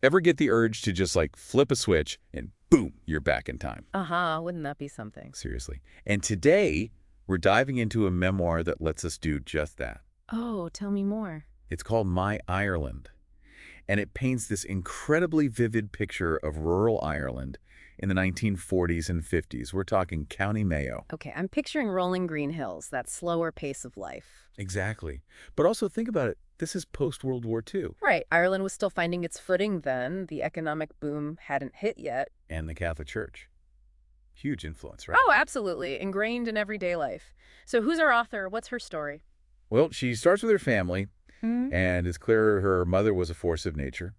Ever get the urge to just like flip a switch and boom, you're back in time? Uh-huh, wouldn't that be something? Seriously. And today, we're diving into a memoir that lets us do just that. Oh, tell me more. It's called My Ireland, and it paints this incredibly vivid picture of rural Ireland in the 1940s and 50s. We're talking County Mayo. Okay, I'm picturing rolling green hills, that slower pace of life. Exactly. But also think about it. This is post-World War II, Right, Ireland was still finding its footing then. The economic boom hadn't hit yet. and the Catholic Church. Huge influence, right? Oh, absolutely, ingrained in everyday life. So who's our author? What's her story? Well, she starts with her family, Hmm? and it's clear her mother was a force of nature.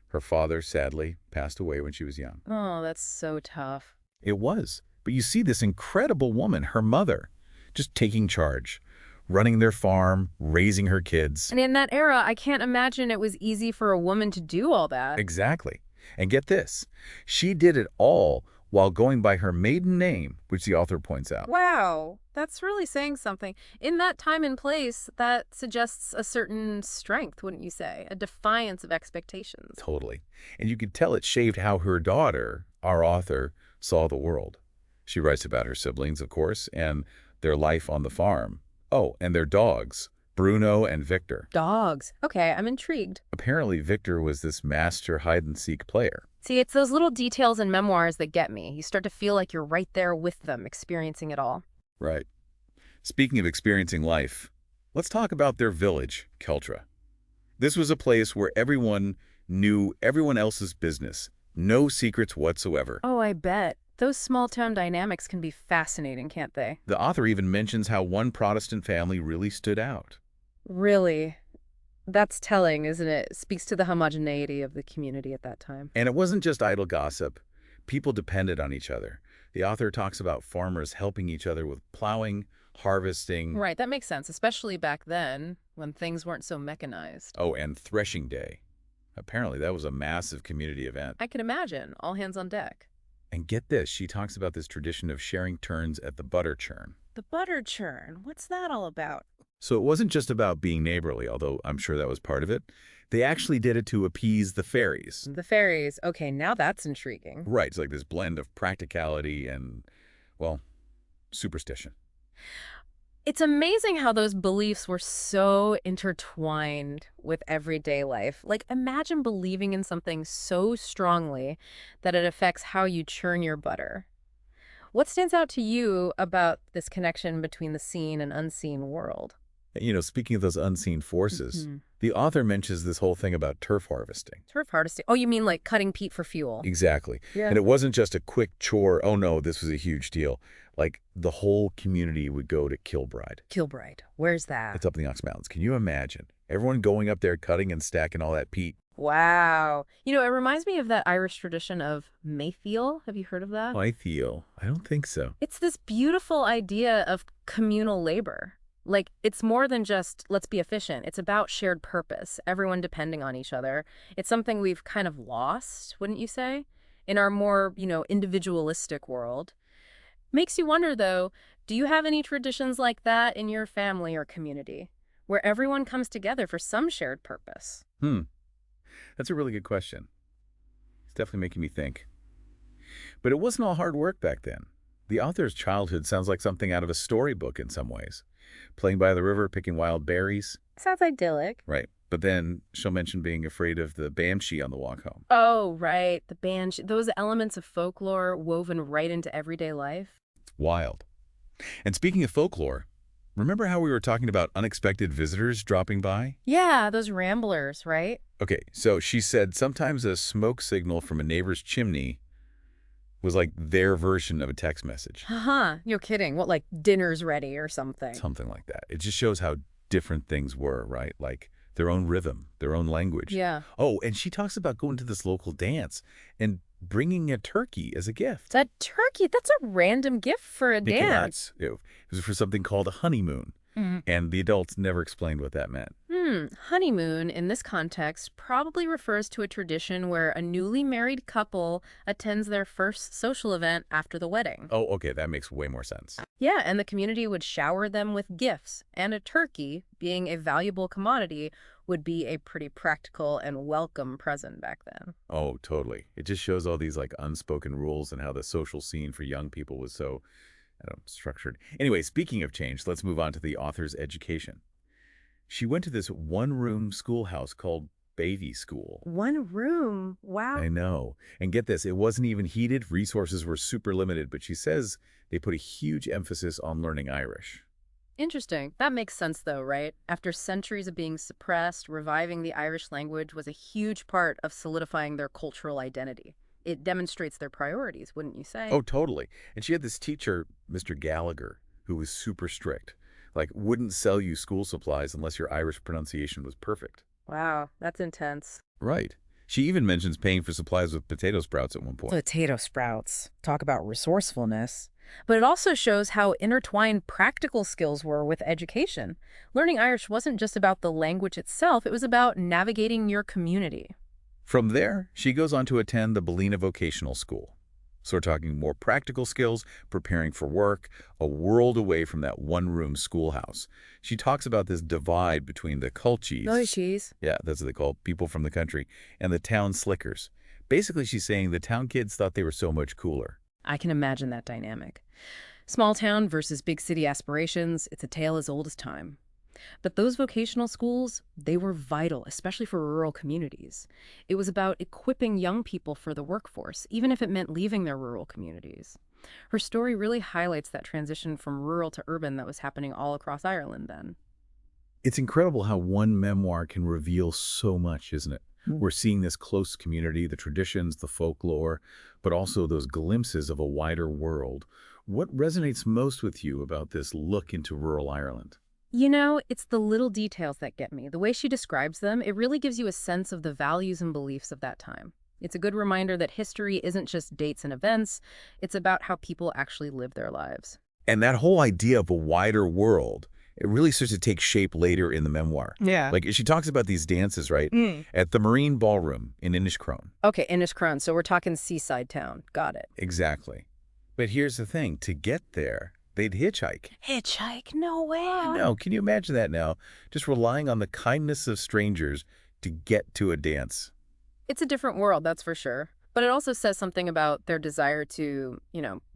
Her father, sadly, passed away when she was young. Oh, that's so tough. It was. But you see this incredible woman, her mother, just taking charge, running their farm, raising her kids. And in that era, I can't imagine it was easy for a woman to do all that. Exactly. And get this, she did it all while going by her maiden name, which the author points out. Wow, that's really saying something. In that time and place, that suggests a certain strength, wouldn't you say? A defiance of expectations. Totally. And you could tell it shaped how her daughter, our author, saw the world. She writes about her siblings, of course, and their life on the farm. Oh, and their dogs, Bruno and Victor. Dogs. Okay, I'm intrigued. Apparently, Victor was this master hide-and-seek player. See, it's those little details in memoirs that get me. You start to feel like you're right there with them, experiencing it all. Right. Speaking of experiencing life, let's talk about their village, Keltra. This was a place where everyone knew everyone else's business. No secrets whatsoever. Oh, I bet. Those small-town dynamics can be fascinating, can't they? The author even mentions how one Protestant family really stood out. Really. That's telling, isn't it? It speaks to the homogeneity of the community at that time. And it wasn't just idle gossip. People depended on each other. The author talks about farmers helping each other with plowing, harvesting. Right, that makes sense, especially back then when things weren't so mechanized. Oh, and threshing day. Apparently, that was a massive community event. I can imagine. All hands on deck. And get this, she talks about this tradition of sharing turns at the butter churn. The butter churn. What's that all about? So it wasn't just about being neighborly, although I'm sure that was part of it. They actually did it to appease the fairies. The fairies. Okay, now that's intriguing. Right, it's like this blend of practicality and, well, superstition. It's amazing how those beliefs were so intertwined with everyday life. Like, imagine believing in something so strongly that it affects how you churn your butter. What stands out to you about this connection between the seen and unseen world? You know, speaking of those unseen forces, the author mentions this whole thing about turf harvesting. Turf harvesting. Oh, you mean like cutting peat for fuel? Exactly. Yeah. And it wasn't just a quick chore. Oh, no, this was a huge deal. Like, the whole community would go to Kilbride. Kilbride. Where's that? It's up in the Ox Mountains. Can you imagine? Everyone going up there, cutting and stacking all that peat. Wow. You know, it reminds me of that Irish tradition of Mayfield. Have you heard of that? I don't think so. It's this beautiful idea of communal labor. Like, it's more than just, let's be efficient. It's about shared purpose, everyone depending on each other. It's something we've kind of lost, wouldn't you say? In our more, individualistic world. Makes you wonder, though, do you have any traditions like that in your family or community, where everyone comes together for some shared purpose? That's a really good question. It's definitely making me think. But it wasn't all hard work back then. The author's childhood sounds like something out of a storybook in some ways. Playing by the river, picking wild berries. Sounds idyllic. Right. But then she'll mention being afraid of the banshee on the walk home. Oh, right. The banshee. Those elements of folklore woven right into everyday life. It's wild. And speaking of folklore, remember how we were talking about unexpected visitors dropping by? Yeah, those ramblers, right? Okay, so she said sometimes a smoke signal from a neighbor's chimney was like their version of a text message. Haha, you're kidding. What, like dinner's ready or something? Something like that. It just shows how different things were, right? Like their own rhythm, their own language. Yeah. Oh, and she talks about going to this local dance and bringing a turkey as a gift. That turkey, that's a random gift for a dance. It was for something called a honeymoon. And the adults never explained what that meant. Honeymoon, in this context, probably refers to a tradition where a newly married couple attends their first social event after the wedding. Oh, okay, that makes way more sense. Yeah, and the community would shower them with gifts, and a turkey, being a valuable commodity, would be a pretty practical and welcome present back then. Oh, totally. It just shows all these like unspoken rules and how the social scene for young people was so, I don't know, structured. Anyway, speaking of change, let's move on to the author's education. She went to this one-room schoolhouse called Baby School. One room. Wow. I know. And get this, it wasn't even heated. Resources were super limited, but she says they put a huge emphasis on learning Irish. Interesting. That makes sense, though, right? After centuries of being suppressed, reviving the Irish language was a huge part of solidifying their cultural identity. It demonstrates their priorities, wouldn't you say? Oh, totally. And she had this teacher, Mr. Gallagher, who was super strict. Like, wouldn't sell you school supplies unless your Irish pronunciation was perfect. Wow, that's intense. Right. She even mentions paying for supplies with potato sprouts at one point. Potato sprouts. Talk about resourcefulness. But it also shows how intertwined practical skills were with education. Learning Irish wasn't just about the language itself, it was about navigating your community. From there, she goes on to attend the Ballina Vocational School. So we're talking more practical skills, preparing for work, a world away from that one-room schoolhouse. She talks about this divide between the culchies, yeah, that's what they call people from the country, and the town slickers. Basically, she's saying the town kids thought they were so much cooler. I can imagine that dynamic. Small town versus big city aspirations, it's a tale as old as time. But those vocational schools, they were vital, especially for rural communities. It was about equipping young people for the workforce, even if it meant leaving their rural communities. Her story really highlights that transition from rural to urban that was happening all across Ireland then. It's incredible how one memoir can reveal so much, isn't it? We're seeing this close community, the traditions, the folklore, but also those glimpses of a wider world. What resonates most with you about this look into rural Ireland? You know, it's the little details that get me. The way she describes them, it really gives you a sense of the values and beliefs of that time. It's a good reminder that history isn't just dates and events, it's about how people actually live their lives. And that whole idea of a wider world, it really starts to take shape later in the memoir. Yeah. Like, she talks about these dances, right? At the Marine Ballroom in Inniscrone. Okay, Inniscrone, so we're talking seaside town. Got it. Exactly. But here's the thing. To get there, they'd hitchhike. Hitchhike? No way. No, can you imagine that now? Just relying on the kindness of strangers to get to a dance. It's a different world, that's for sure. But it also says something about their desire to,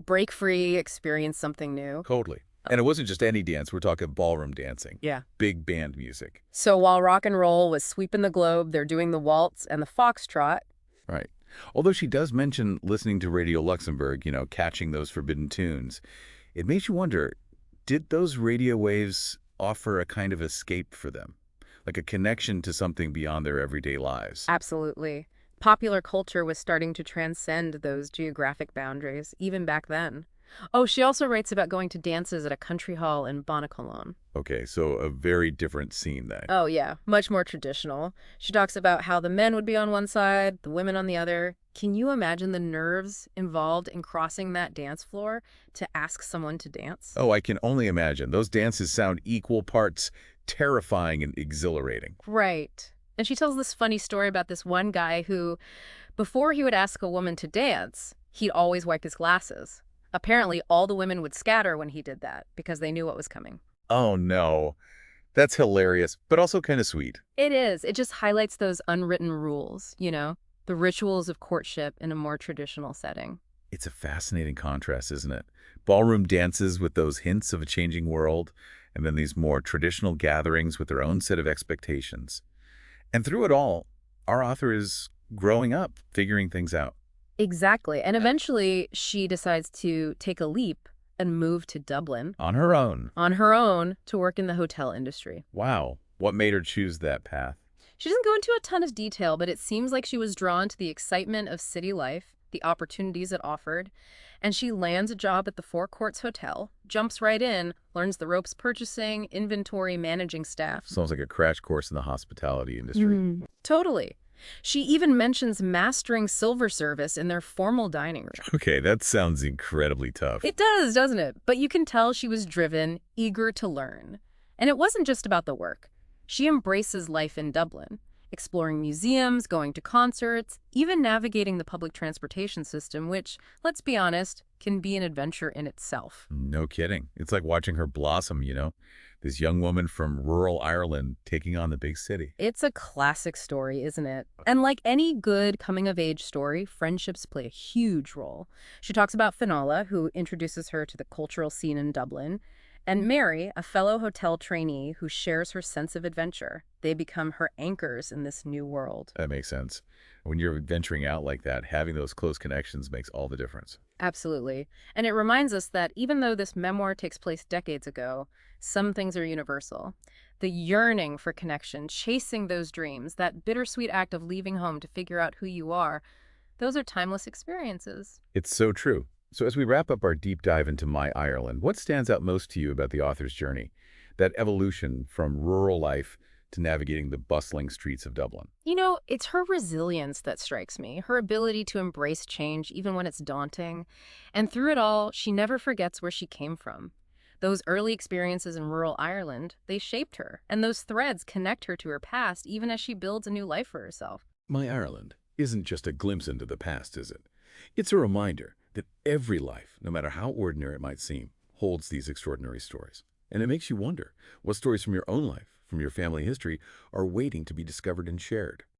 break free, experience something new. Totally. And it wasn't just any dance. We're talking ballroom dancing. Yeah. Big band music. So while rock and roll was sweeping the globe, they're doing the waltz and the foxtrot. Right. Although she does mention listening to Radio Luxembourg, catching those forbidden tunes. It makes you wonder, did those radio waves offer a kind of escape for them? Like a connection to something beyond their everyday lives? Absolutely. Popular culture was starting to transcend those geographic boundaries, even back then. Oh, she also writes about going to dances at a country hall in Bonacologne. Okay, so a very different scene then. Oh, yeah, much more traditional. She talks about how the men would be on one side, the women on the other. Can you imagine the nerves involved in crossing that dance floor to ask someone to dance? Oh, I can only imagine. Those dances sound equal parts terrifying and exhilarating. Right. And she tells this funny story about this one guy who, before he would ask a woman to dance, he'd always wipe his glasses. Apparently, all the women would scatter when he did that because they knew what was coming. Oh, no. That's hilarious, but also kind of sweet. It is. It just highlights those unwritten rules, the rituals of courtship in a more traditional setting. It's a fascinating contrast, isn't it? Ballroom dances with those hints of a changing world, and then these more traditional gatherings with their own set of expectations. And through it all, our author is growing up, figuring things out. Exactly. And eventually, she decides to take a leap and move to Dublin. On her own. On her own to work in the hotel industry. Wow. What made her choose that path? She doesn't go into a ton of detail, but it seems like she was drawn to the excitement of city life, the opportunities it offered, and she lands a job at the Four Courts Hotel, jumps right in, learns the ropes purchasing, inventory, managing staff. Sounds like a crash course in the hospitality industry. Totally. She even mentions mastering silver service in their formal dining room. Okay, that sounds incredibly tough. It does, doesn't it? But you can tell she was driven, eager to learn. And it wasn't just about the work. She embraces life in Dublin, exploring museums, going to concerts, even navigating the public transportation system, which, let's be honest, can be an adventure in itself. No kidding. It's like watching her blossom, This young woman from rural Ireland taking on the big city. It's a classic story, isn't it? And like any good coming-of-age story, friendships play a huge role. She talks about Fionnuala, who introduces her to the cultural scene in Dublin, and Mary, a fellow hotel trainee who shares her sense of adventure. They become her anchors in this new world. That makes sense. When you're venturing out like that, having those close connections makes all the difference. Absolutely. And it reminds us that even though this memoir takes place decades ago, some things are universal. The yearning for connection, chasing those dreams, that bittersweet act of leaving home to figure out who you are, those are timeless experiences. It's so true. So as we wrap up our deep dive into My Ireland, what stands out most to you about the author's journey? That evolution from rural life to navigating the bustling streets of Dublin. You know, it's her resilience that strikes me, her ability to embrace change even when it's daunting. And through it all, she never forgets where she came from. Those early experiences in rural Ireland, they shaped her, and those threads connect her to her past even as she builds a new life for herself. My Ireland isn't just a glimpse into the past, is it? It's a reminder that every life, no matter how ordinary it might seem, holds these extraordinary stories. And it makes you wonder what stories from your own life, from your family history, are waiting to be discovered and shared.